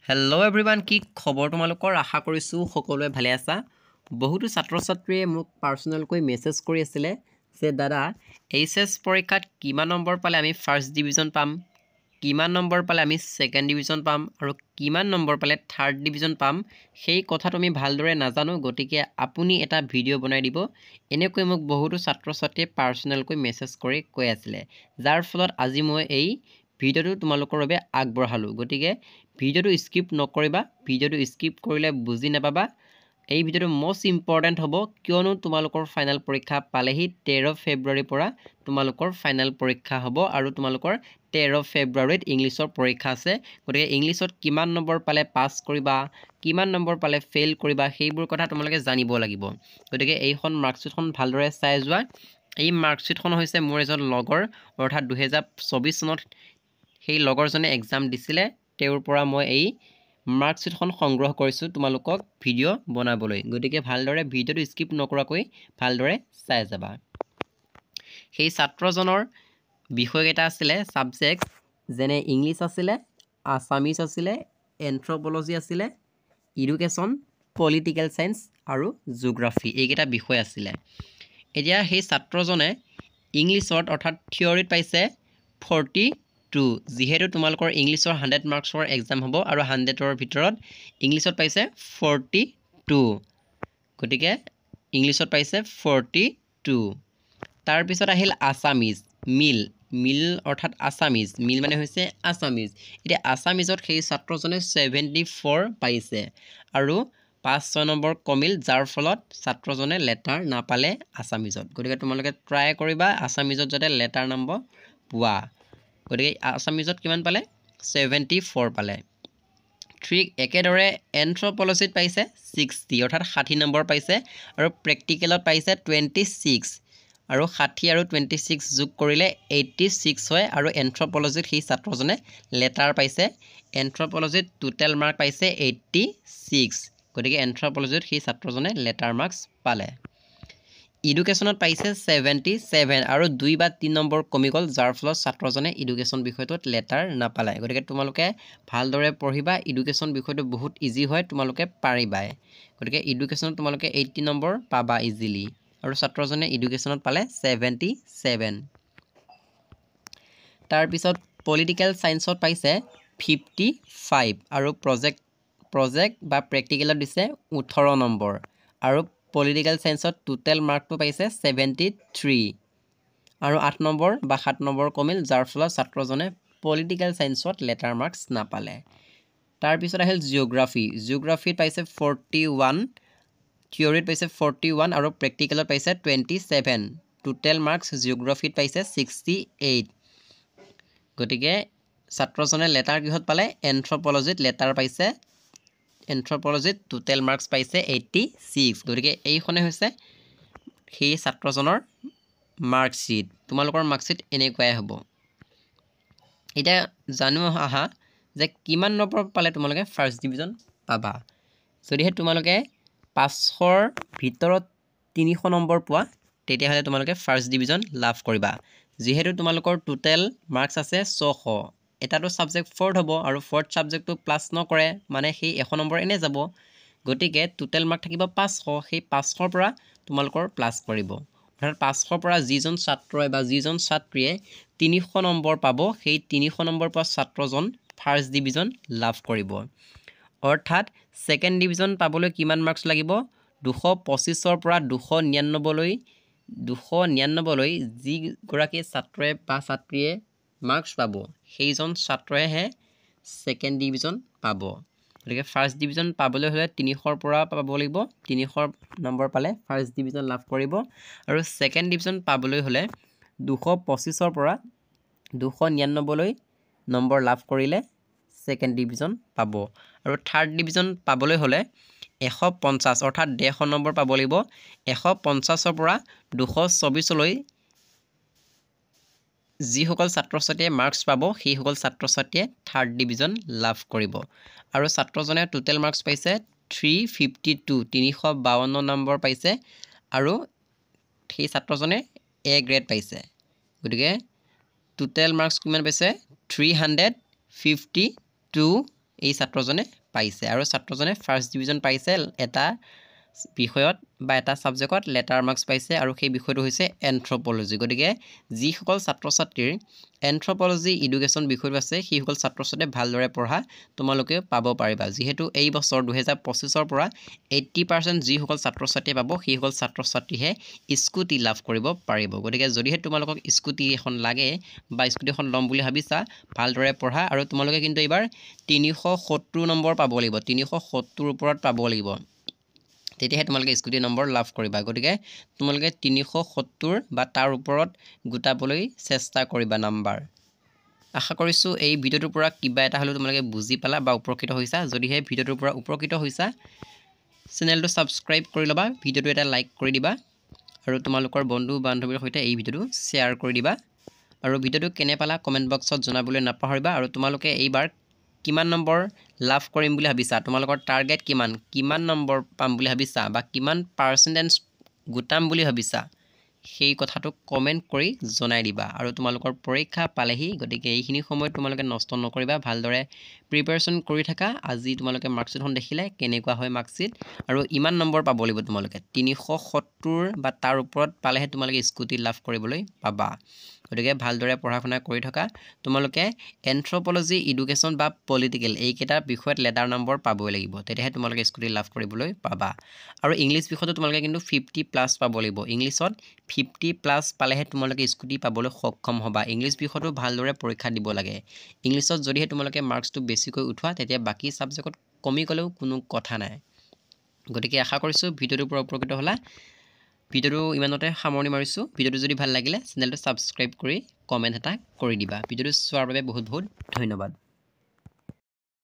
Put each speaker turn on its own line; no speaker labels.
Hello' everyone, কি খবৰ তোমালোকৰ? আশা কৰিছোঁ সকলোৱে ভালে আছা। বহুতো ছাত্ৰ ছাত্ৰীয়ে মোক পাৰ্চনেলকৈ মেছেজ কৰি আছিলে যে দাদা, এইচএছ পৰীক্ষাত কিমান নম্বৰ পালে আমি ফাৰ্ষ্ট ডিভিজন পাম, কিমান নম্বৰ পালে আমি ছেকেণ্ড ডিভিজন পাম আৰু কিমান নম্বৰ পালে থাৰ্ড ডিভিজন পাম। সেই কথাটো আমি ভালদৰে নাজানো, গতিকে আপুনি এটা ভিডিঅ' বনাই দিব। এনেকৈ মোক বহুতো ছাত্ৰ ছাত্ৰীয়ে পাৰ্চনেলকৈ মেছেজ কৰি কৈ আছিলে, যাৰ ফলত আজি মই এই ভিডিঅ'টো তোমালোকৰ বাবে আগবঢ়ালোঁ। গতিকে ভিডিঅ'টো স্কিপ নকৰিবা, ভিডিঅ'টো স্কিপ কৰিলে বুজি নাপাবা। এই ভিডিঅ'টো মষ্ট ইম্পৰ্টেণ্ট হ'ব, কিয়নো তোমালোকৰ ফাইনেল পৰীক্ষা পালেহি। 13 ফেব্ৰুৱাৰীৰ পৰা তোমালোকৰ ফাইনেল পৰীক্ষা হ'ব আৰু তোমালোকৰ 13 ফেব্ৰুৱাৰীত ইংলিছৰ পৰীক্ষা আছে। গতিকে ইংলিছত কিমান নম্বৰ পালে পাছ কৰিবা, কিমান নম্বৰ পালে ফেইল কৰিবা, সেইবোৰ কথা তোমালোকে জানিব লাগিব। গতিকে এইখন মাৰ্কশ্বিটখন ভালদৰে চাই যোৱা। এই মাৰ্কশ্বিটখন হৈছে মোৰ এজন লগৰ, অৰ্থাৎ 2024 চনত সেই লগৰজনে এক্সাম দিছিলে। তেওঁৰ পৰা মই এই মাৰ্কশ্বিটখন সংগ্ৰহ কৰিছোঁ তোমালোকক ভিডিঅ' বনাবলৈ। গতিকে ভালদৰে ভিডিঅ'টো স্কিপ নকৰাকৈ ভালদৰে চাই যাবা। সেই ছাত্ৰজনৰ বিষয়কেইটা আছিলে ছাবজেক্ট, যেনে ইংলিছ আছিলে, আছামিজ আছিলে, এন্থ্ৰপ'লজি আছিলে, এডুকেশ্যন, পলিটিকেল চায়েন্স আৰু জিঅ'গ্ৰাফী, এইকেইটা বিষয় আছিলে। এতিয়া সেই ছাত্ৰজনে ইংলিছত অৰ্থাৎ থিয়ৰীত পাইছে 42। যিহেতু তোমালোকৰ ইংলিছৰ 100 মাৰ্কছৰ এক্সাম হ'ব আৰু 100ৰ ভিতৰত ইংলিছত পাইছে 42। গতিকে ইংলিছত পাইছে 42। তাৰপিছত আহিল আছামিজ, মিল অৰ্থাৎ আছামিজ, মিল মানে হৈছে আছামিজ। এতিয়া আছামিজত সেই ছাত্ৰজনে 74 পাইছে আৰু 5-6 নম্বৰ কমিল, যাৰ ফলত ছাত্ৰজনে লেটাৰ নাপালে আছামিজত। গতিকে তোমালোকে ট্ৰাই কৰিবা আছামিজত যাতে লেটাৰ নম্বৰ পোৱা। গতিকে আছামিজত কিমান পালে? 74 পালে। ঠিক একেদৰে এন্থ্ৰপ'লজিত পাইছে 60 অৰ্থাৎ 60 নম্বৰ পাইছে আৰু প্ৰেক্টিকেলত পাইছে 26 আৰু 60 আৰু 26 যোগ কৰিলে 86 হয় আৰু এন্থ্ৰপ'লজিত সেই ছাত্ৰজনে লেটাৰ পাইছে। এন্থ্ৰপ'লজিত টোটেল মাৰ্ক পাইছে 86। গতিকে এন্থ্ৰপ'লজিত সেই ছাত্ৰজনে লেটাৰ মাৰ্কছ পালে। এডুকেশ্যনত পাইছে 77 আৰু 2 বা 3 নম্বৰ কমি গ'ল, যাৰ ফলত ছাত্ৰজনে এডুকেশ্যন বিষয়টোত লেটাৰ নাপালে। গতিকে তোমালোকে ভালদৰে পঢ়িবা, এডুকেশ্যন বিষয়টো বহুত ইজি হয়, তোমালোকে পাৰিবাই। গতিকে এডুকেশ্যনত তোমালোকে 80 নম্বৰ পাবা ইজিলি আৰু ছাত্ৰজনে এডুকেশ্যনত পালে 77। তাৰপিছত পলিটিকেল চায়েন্সত পাইছে 55 আৰু প্ৰজেক্ট বা প্ৰেক্টিকেলত দিছে 18 নম্বৰ আৰু পলিটিকেল চায়েন্সত টোটেল মাৰ্কটো পাইছে 73 আৰু 8 নম্বৰ বা 7 নম্বৰ কমিল, যাৰ ফলত ছাত্ৰজনে পলিটিকেল চায়েন্সত লেটাৰ মাৰ্কছ নাপালে। তাৰপিছত আহিল জিঅ'গ্ৰাফীত পাইছে 41, থিয়ৰীত পাইছে 41 আৰু প্ৰেক্টিকেলত পাইছে 27। টোটেল মাৰ্কছ জিঅ'গ্ৰাফীত পাইছে 68। গতিকে ছাত্ৰজনে লেটাৰ কিহত পালে? এন্থ্ৰপ'লজিত লেটাৰ পাইছে। এন্থ্ৰপ'লজিত টোটেল মাৰ্কছ পাইছে 86। গতিকে এইখনে হৈছে সেই ছাত্ৰজনৰ মাৰ্কশ্বিট। তোমালোকৰ মাৰ্কশ্বিট এনেকুৱাই হ'ব। এতিয়া জানো আহা যে কিমান নম্বৰ পালে তোমালোকে ফাৰ্ষ্ট ডিভিজন পাবা। যদিহে তোমালোকে 500ৰ ভিতৰত 300 নম্বৰ পোৱা, তেতিয়াহ'লে তোমালোকে ফাৰ্ষ্ট ডিভিজন লাভ কৰিবা। যিহেতু তোমালোকৰ টোটেল মাৰ্কছ আছে 600, এটাটো ছাবজেক্ট 4th হ'ব আৰু 4th ছাবজেক্টটো প্লাছ নকৰে, মানে সেই 100 নম্বৰ এনেই যাব। গতিকে টোটেল মাৰ্ক থাকিব 500, সেই 500ৰ পৰা তোমালোকৰ প্লাছ কৰিব। অৰ্থাৎ 500ৰ পৰা যিজন ছাত্ৰই বা যিজন ছাত্ৰীয়ে 300 নম্বৰ পাব, সেই 300 নম্বৰ পোৱা ছাত্ৰজন ফাৰ্ষ্ট ডিভিজন লাভ কৰিব। অৰ্থাৎ ছেকেণ্ড ডিভিজন পাবলৈ কিমান মাৰ্কছ লাগিব? 225ৰ পৰা 299লৈ যিগৰাকী ছাত্ৰই বা ছাত্ৰীয়ে মাৰ্কছ পাব, সেইজন ছাত্ৰইহে ছেকেণ্ড ডিভিজন পাব। গতিকে ফাৰ্ষ্ট ডিভিজন পাবলৈ হ'লে 300ৰ পৰা পাব লাগিব, 300 নম্বৰ পালে ফাৰ্ষ্ট ডিভিজন লাভ কৰিব। আৰু ছেকেণ্ড ডিভিজন পাবলৈ হ'লে 225ৰ পৰা 299লৈ নম্বৰ লাভ কৰিলে ছেকেণ্ড ডিভিজন পাব। আৰু থাৰ্ড ডিভিজন পাবলৈ হ'লে 150 অৰ্থাৎ 150 নম্বৰ পাব লাগিব। 150ৰ পৰা 224লৈ যিসকল ছাত্ৰ ছাত্ৰীয়ে মাৰ্কছ পাব, সেইসকল ছাত্ৰ ছাত্ৰীয়ে থাৰ্ড ডিভিজন লাভ কৰিব। আৰু ছাত্ৰজনে টোটেল মাৰ্কছ পাইছে 352, 352 নম্বৰ পাইছে আৰু সেই ছাত্ৰজনে A গ্ৰেড পাইছে। গতিকে টোটেল মাৰ্কছ কিমান পাইছে? 352 এই ছাত্ৰজনে পাইছে আৰু ছাত্ৰজনে ফাৰ্ষ্ট ডিভিজন পাইছে এটা বিষয়ত বা এটা ছাবজেক্টত লেটাৰ মাৰ্কছ পাইছে আৰু সেই বিষয়টো হৈছে এন্থ্ৰপলজি গতিকে যিসকল ছাত্ৰ ছাত্ৰীৰ এন্থ্ৰপলজি এডুকেশ্যন বিষয়টো আছে সেইসকল ছাত্ৰ ছাত্ৰীয়ে ভালদৰে পঢ়া তোমালোকে পাব পাৰিবা যিহেতু এই বছৰ 2025 পৰা 80% যিসকল ছাত্ৰ ছাত্ৰীয়ে পাব সেইসকল ছাত্ৰ ছাত্ৰীহে স্কুটি লাভ কৰিব পাৰিব গতিকে যদিহে তোমালোকক স্কুটি এখন লাগে বা স্কুটি এখন ল'ম বুলি ভাবিছা ভালদৰে পঢ়া আৰু তোমালোকে কিন্তু এইবাৰ 370 নম্বৰ পাব লাগিব 370 ওপৰত পাব লাগিব তেতিয়াহে তোমালোকে স্কুটি নম্বৰ লাভ কৰিবা গতিকে তোমালোকে 370 বা তাৰ ওপৰত গোটাবলৈ চেষ্টা কৰিবা নাম্বাৰ আশা কৰিছোঁ এই ভিডিঅ'টোৰ পৰা কিবা এটা হ'লেও তোমালোকে বুজি পালা বা উপকৃত হৈছা যদিহে ভিডিঅ'টোৰ পৰা উপকৃত হৈছা চেনেলটো ছাবস্ক্ৰাইব কৰি ল'বা ভিডিঅ'টো এটা লাইক কৰি দিবা আৰু তোমালোকৰ বন্ধু বান্ধৱীৰ সৈতে এই ভিডিঅ'টো শ্বেয়াৰ কৰি দিবা আৰু ভিডিঅ'টো কেনে পালা কমেণ্ট বক্সত জনাবলৈ নাপাহৰিবা আৰু তোমালোকে এইবাৰ কিমান নম্বৰ লাভ কৰিম বুলি ভাবিছা তোমালোকৰ টাৰ্গেট কিমান নম্বৰ পাম বুলি ভাবিছা বা কিমান পাৰ্চেন্টেজ গোটাম বুলি ভাবিছা সেই কথাটো কমেণ্ট কৰি জনাই দিবা আৰু তোমালোকৰ পৰীক্ষা পালেহি গতিকে এইখিনি সময়ত তোমালোকে নষ্ট নকৰিবা ভালদৰে প্ৰিপাৰেশ্যন কৰি থাকা আজি তোমালোকে মাৰ্কশ্বিটখন দেখিলে কেনেকুৱা হয় মাৰ্কশ্বিট আৰু ইমান নম্বৰ পাব লাগিব তোমালোকে 370 বা তাৰ ওপৰত পালেহে তোমালোকে স্কুটি লাভ কৰিবলৈ পাবা গতিকে ভালদৰে পঢ়া শুনা কৰি থকা তোমালোকে এন্থ্ৰপলজি এডুকেশ্যন বা পলিটিকেল এইকেইটা বিষয়ত লেটাৰ নম্বৰ পাবই লাগিব তেতিয়াহে তোমালোকে স্কুটি লাভ কৰিবলৈ পাবা আৰু ইংলিছ বিষয়তো তোমালোকে কিন্তু 50+ পাব লাগিব ইংলিছত 50+ পালেহে তোমালোকে স্কুটি পাবলৈ সক্ষম হ'বা ইংলিছ বিষয়তো ভালদৰে পৰীক্ষা দিব লাগে ইংলিছত যদিহে তোমালোকে মাৰ্কছটো বেছিকৈ উঠোৱা তেতিয়া বাকী ছাবজেক্টত কমি গ'লেও কোনো কথা নাই গতিকে আশা কৰিছোঁ ভিডিঅ'টোৰ পৰা উপকৃত হ'লা ভিডিঅ'টো ইমানতে সামৰণি মাৰিছোঁ ভিডিঅ'টো যদি ভাল লাগিলে চেনেলটো ছাবস্ক্ৰাইব কৰি কমেণ্ট এটা কৰি দিবা ভিডিঅ'টো চোৱাৰ বাবে বহুত বহুত ধন্যবাদ